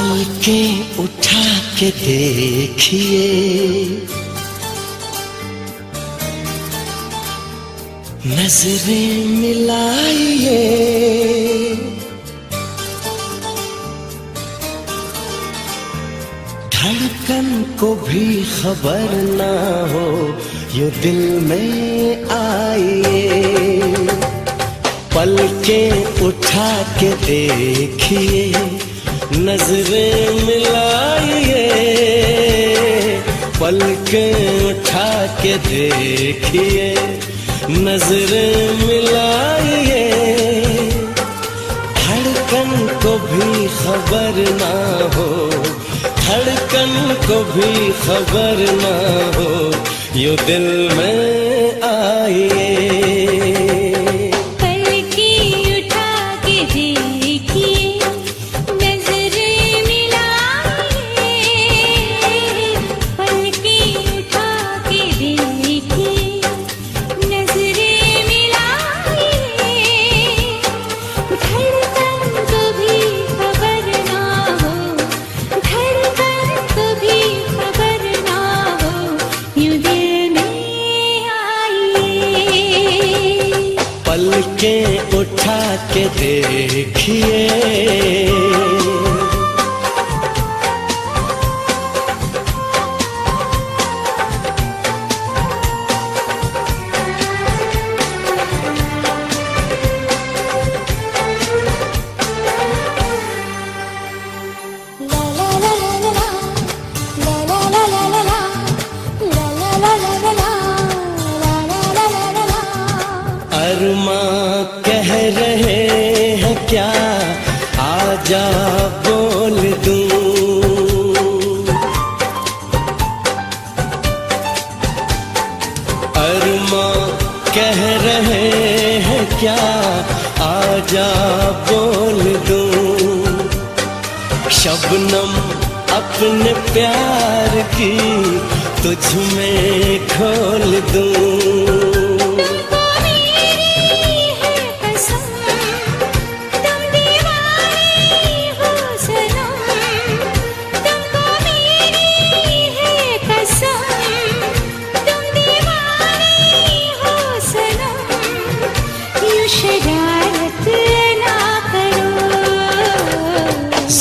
पलकें उठा के देखिए, नजरें मिलाइए, धड़कन को भी खबर ना हो यूं दिल में आइए। पलकें उठा के देखिए, नजरें मिलाइए, पलकें उठा के देखिए, नजरें मिलाइए, धड़कन को भी खबर ना हो, धड़कन को भी खबर ना हो यूं दिल में आइए। पलकें उठा के देखिए, अरमां कह रहे हैं क्या, आजा बोल दूं। अरमां कह रहे हैं क्या, आजा बोल दूं। शबनम अपने प्यार की तुझ में खोल दूं।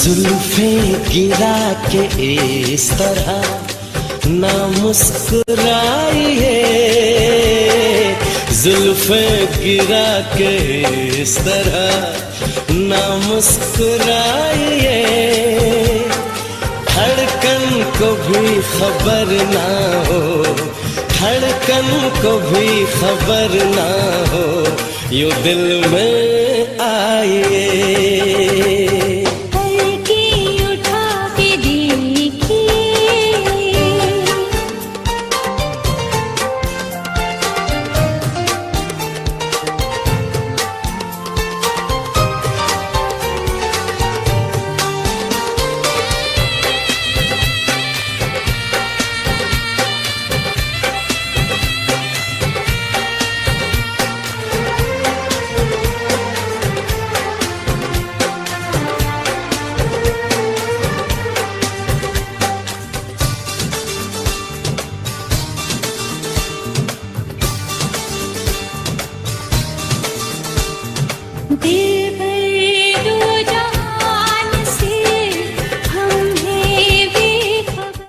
जुल्फें गिरा के इस तरह ना मुस्कुराइए, जुल्फें गिरा के इस तरह ना मुस्कुराइए, धड़कन को भी खबर ना हो, धड़कन को भी खबर ना हो यूं दिल में आइए। दिल